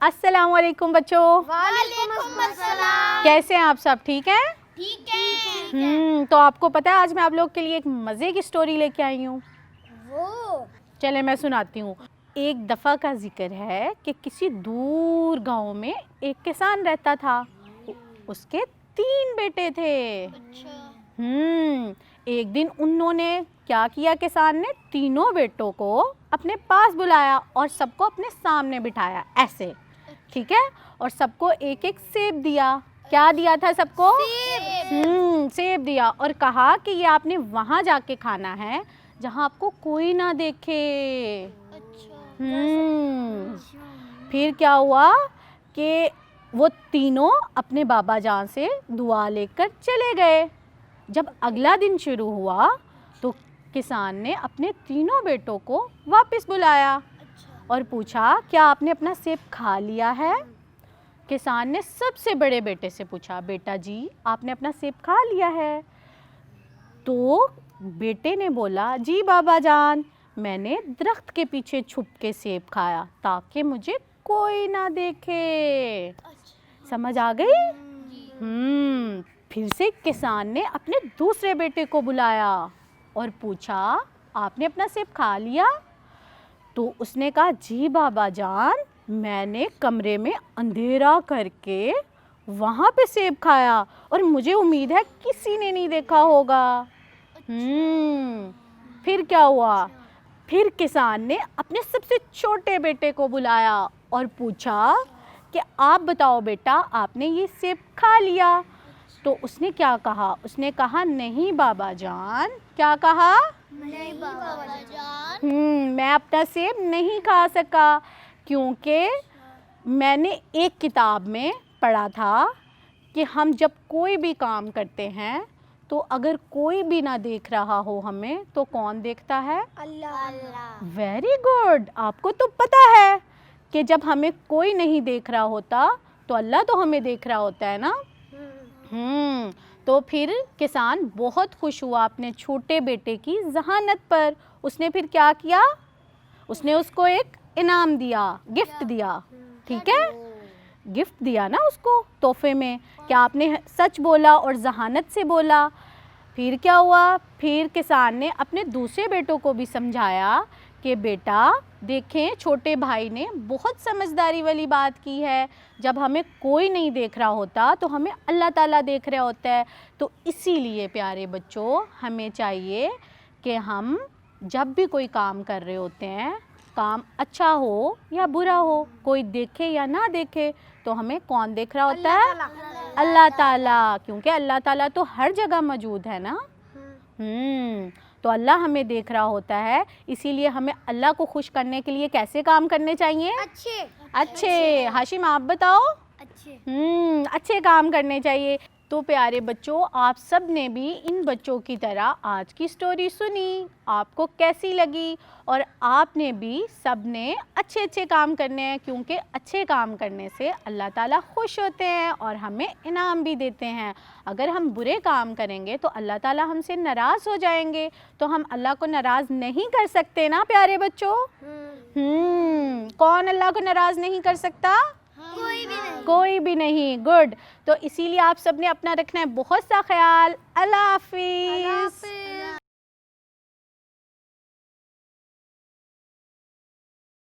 अस्सलाम वालेकुम बच्चों। वालेकुम अस्सलाम। कैसे हैं आप सब? ठीक हैं? ठीक है। तो आपको पता है आज मैं आप लोग के लिए एक मज़े की स्टोरी लेके आई हूँ। वो चले मैं सुनाती हूँ। एक दफ़ा का जिक्र है कि किसी दूर गांव में एक किसान रहता था। उसके 3 बेटे थे। अच्छा। एक दिन उन्होंने क्या किया, किसान ने तीनों बेटों को अपने पास बुलाया और सबको अपने सामने बिठाया ऐसे, ठीक है, और सबको एक एक सेब दिया। क्या दिया था सबको? सेब दिया और कहा कि ये आपने वहाँ जाके खाना है जहाँ आपको कोई ना देखे। अच्छा। फिर क्या हुआ कि वो तीनों अपने बाबा जान से दुआ लेकर चले गए। जब अगला दिन शुरू हुआ तो किसान ने अपने तीनों बेटों को वापस बुलाया और पूछा, क्या आपने अपना सेब खा लिया है? किसान ने सबसे बड़े बेटे से पूछा, बेटा जी आपने अपना सेब खा लिया है? तो बेटे ने बोला, जी बाबा जान, मैंने दरख्त के पीछे छुप के सेब खाया ताकि मुझे कोई ना देखे। समझ आ गई? फिर से किसान ने अपने दूसरे बेटे को बुलाया और पूछा, आपने अपना सेब खा लिया? तो उसने कहा, जी बाबा जान, मैंने कमरे में अंधेरा करके वहाँ पे सेब खाया और मुझे उम्मीद है किसी ने नहीं देखा होगा। फिर क्या हुआ? फिर किसान ने अपने सबसे छोटे बेटे को बुलाया और पूछा कि आप बताओ बेटा, आपने ये सेब खा लिया? तो उसने क्या कहा? उसने कहा, नहीं बाबा जान। क्या कहा? नहीं बाबा जान। मैं अपना सेब नहीं खा सका क्योंकि मैंने एक किताब में पढ़ा था कि हम जब कोई भी काम करते हैं तो अगर कोई भी ना देख रहा हो हमें तो कौन देखता है? अल्लाह। Very good. आपको तो पता है कि जब हमें कोई नहीं देख रहा होता तो अल्लाह तो हमें देख रहा होता है ना। तो फिर किसान बहुत खुश हुआ अपने छोटे बेटे की जहानत पर। उसने फिर क्या किया? उसने उसको एक इनाम दिया, गिफ्ट दिया, ठीक है, गिफ्ट दिया ना उसको तोहफे में कि आपने सच बोला और जहानत से बोला। फिर क्या हुआ? फिर किसान ने अपने दूसरे बेटों को भी समझाया कि बेटा देखें, छोटे भाई ने बहुत समझदारी वाली बात की है। जब हमें कोई नहीं देख रहा होता तो हमें अल्लाह ताला देख रहा होता है। तो इसीलिए प्यारे बच्चों, हमें चाहिए कि हम जब भी कोई काम कर रहे होते हैं, काम अच्छा हो या बुरा हो, कोई देखे या ना देखे, तो हमें कौन देख रहा होता है? अल्लाह ताला, क्योंकि अल्लाह ताला तो हर जगह मौजूद है ना। तो अल्लाह हमें देख रहा होता है, इसीलिए हमें अल्लाह को खुश करने के लिए कैसे काम करने चाहिए? अच्छे। हाशिम आप बताओ। अच्छे काम करने चाहिए। तो प्यारे बच्चों, आप सब ने भी इन बच्चों की तरह आज की स्टोरी सुनी, आपको कैसी लगी? और आपने भी सब ने अच्छे अच्छे काम करने हैं क्योंकि अच्छे काम करने से अल्लाह ताला खुश होते हैं और हमें इनाम भी देते हैं। अगर हम बुरे काम करेंगे तो अल्लाह ताला हमसे नाराज़ हो जाएंगे, तो हम अल्लाह को नाराज़ नहीं कर सकते ना प्यारे बच्चों। कौन अल्लाह को नाराज़ नहीं कर सकता? कोई भी नहीं। गुड। तो इसीलिए आप सब ने अपना रखना है बहुत सा ख्याल। अल्लाह हाफिज़।